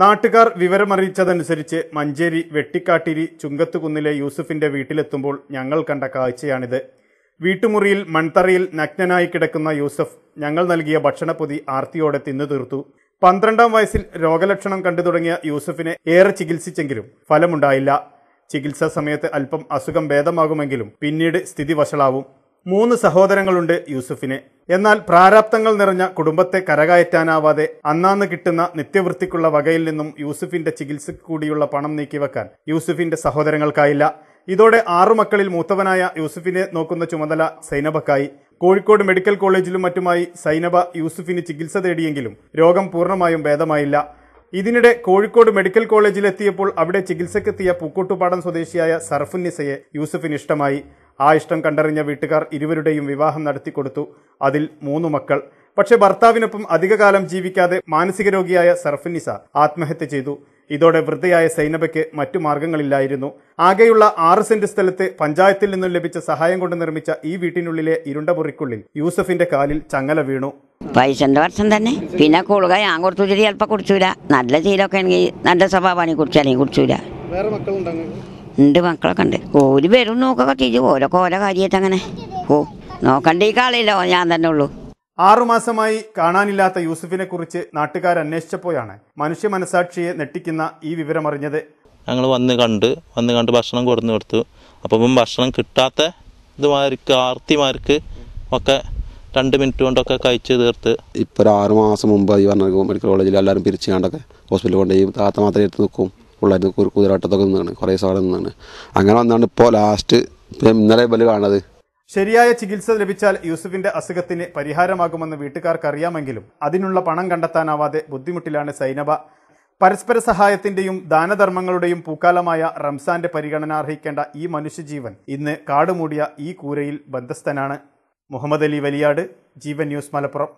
നാട്ടുകാർ വിവരമറിയിച്ചതനുസരിച്ച് മഞ്ചേരി വെട്ടിക്കാട്ടിരി ചുങ്കത്തുകുന്നിലെ യൂസുഫിന്റെ വീട്ടിലെത്തുമ്പോൾ ഞങ്ങൾ കണ്ട കാഴ്ചയാണിത്. വീട്ടുമുറിയിൽ മൺതറയിൽ നഗ്നനായി കിടക്കുന്ന യൂസഫ് ഞങ്ങൾ നൽകിയ ഭക്ഷണപ്പൊതി ആർത്തിയോടെ തിന്നു തീർത്തു. 12ാം വയസ്സിൽ രോഗലക്ഷണം കണ്ടു തുടങ്ങിയ യൂസഫിനെ ഏറെ ചികിത്സിച്ചെങ്കിലും ഫലമുണ്ടായില്ല. ചികിത്സാ സമയത്ത് അല്പം അസുഖം ഭേദമാകുമെങ്കിലും പിന്നീട് സ്ഥിതി വഷളാവും. 3 സഹോദരങ്ങളുണ്ട് യൂസുഫിന്. എന്നാൽ പ്രാരാബ്ധങ്ങൾ നിറഞ്ഞ കുടുംബത്തെ കരകയറ്റാനാവാതെ അന്നാന്ന് കിട്ടുന്ന നിത്യവൃത്തിക്കുള്ള വകയിൽ നിന്നും യൂസുഫിന്റെ ചികിത്സയ്ക്ക് കൂടിയുള്ള പണം നീക്കിവെക്കാൻ യൂസുഫിന്റെ സഹോദരങ്ങൾക്കായില്ല. ഇതോടെ 6 മക്കളിൽ മൂത്തവനായ യൂസുഫിനെ നോക്കുന്ന ചുമതല സൈനബക്കായി. കോഴിക്കോട് മെഡിക്കൽ കോളേജിലും മറ്റുമായി സൈനബ യൂസുഫിന് ചികിത്സ തേടിയെങ്കിലും രോഗം പൂർണ്ണമായും ഭേദമായില്ല. ഇതിനിടെ കോഴിക്കോട് മെഡിക്കൽ കോളേജിലെത്തിയപ്പോൾ അവിടെ ചികിത്സക്കെത്തിയ പൂക്കോട്ടുപാടം സ്വദേശിയായ സർഫുന്നിസയെ യൂസുഫിന് ഇഷ്ടമായി. ആ ഇഷ്ടം കണ്ടറിഞ്ഞ വീട്ടുകാർ ഇരുവരുടെയും വിവാഹം നടത്തിക്കൊടുത്തു. അതിൽ 3 മക്കൾ. പക്ഷെ ഭർത്താവിനൊപ്പം അധികകാലം ജീവിക്കാതെ മാനസിക രോഗിയായ സർഫുന്നിസ ആത്മഹത്യ ചെയ്തു. ഇതോടെ വൃദ്ധയായ സൈനബയ്ക്ക് മറ്റു മാർഗങ്ങളില്ലായിരുന്നു. ആകെയുള്ള 6 സെന്റ് സ്ഥലത്ത് പഞ്ചായത്തിൽ നിന്നും ലഭിച്ച സഹായം കൊണ്ട് നിർമ്മിച്ച ഈ വീട്ടിനുള്ളിലെ ഇരുണ്ട മുറിക്കുള്ളിൽ യൂസഫിന്റെ കാലിൽ ചങ്ങല വീണു. പൈസന്റെ വർഷം തന്നെ. പിന്നെ കൂടുക ഞാൻ കൊടുത്തു ചിലപ്പോൾ കുടിച്ചൂല. നല്ല ശീലമൊക്കെ ആണെങ്കിൽ നല്ല സ്വഭാവമാണ് കുടിച്ചാലും കുടിച്ചൂല. ഉണ്ട്, മക്കളൊക്കെ ഉണ്ട്. ഓര് വരും നോക്കൊക്കെ തിരിച്ചു ഓരൊക്കെ ഓരോ കാര്യമായിട്ട് അങ്ങനെ നോക്കണ്ട ഈ കാളില്ലോ ഞാൻ തന്നെ ഉള്ളൂ. 6 മാസമായി കാണാനില്ലാത്ത യൂസുഫിനെ കുറിച്ച് നാട്ടുകാർ അന്വേഷിച്ചപ്പോഴാണ് മനുഷ്യ മനസാക്ഷിയെ നെട്ടിക്കുന്ന ഈ വിവരമറിഞ്ഞത്. ഞങ്ങൾ വന്ന് കണ്ട് ഭക്ഷണം കൊടുത്തു. അപ്പം ഭക്ഷണം കിട്ടാത്ത ഇതുമാർക്ക് ആർത്തിമാർക്ക് ഒക്കെ 2 മിനിറ്റ് കൊണ്ടൊക്കെ കഴിച്ച് തീർത്ത്. ഇപ്പോൾ ഒരു 6 മാസം മുമ്പ് ഈ പറഞ്ഞ മെഡിക്കൽ കോളേജിൽ എല്ലാവരും പിരിച്ചു കണ്ടൊക്കെ ഹോസ്പിറ്റലിൽ കൊണ്ട് ഈ താത്ത മാത്രമേ എടുത്ത് നിൽക്കും. പിള്ളേർ കുതിരാട്ടത്തൊക്കെ നിന്നാണ് കുറേ സാധനം നിന്നാണ്. അങ്ങനെ വന്നാണ് ഇപ്പോൾ ലാസ്റ്റ് ഇന്നലെ ബല് കാണുന്നത്. ശരിയായ ചികിത്സ ലഭിച്ചാൽ യൂസുഫിന്റെ അസുഖത്തിന് പരിഹാരമാകുമെന്ന് വീട്ടുകാർക്കറിയാമെങ്കിലും അതിനുള്ള പണം കണ്ടെത്താനാവാതെ ബുദ്ധിമുട്ടിലാണ് സൈനബ. പരസ്പര സഹായത്തിന്റെയും ദാനധർമ്മങ്ങളുടെയും പൂക്കാലമായ റംസാന്റെ പരിഗണന അർഹിക്കേണ്ട ഈ മനുഷ്യജീവൻ ഇന്ന് കാടുമൂടിയ ഈ കൂരയിൽ ബന്ധസ്ഥനാണ്. മുഹമ്മദ് അലി വലിയാട്, ജീവൻ ന്യൂസ്, മലപ്പുറം.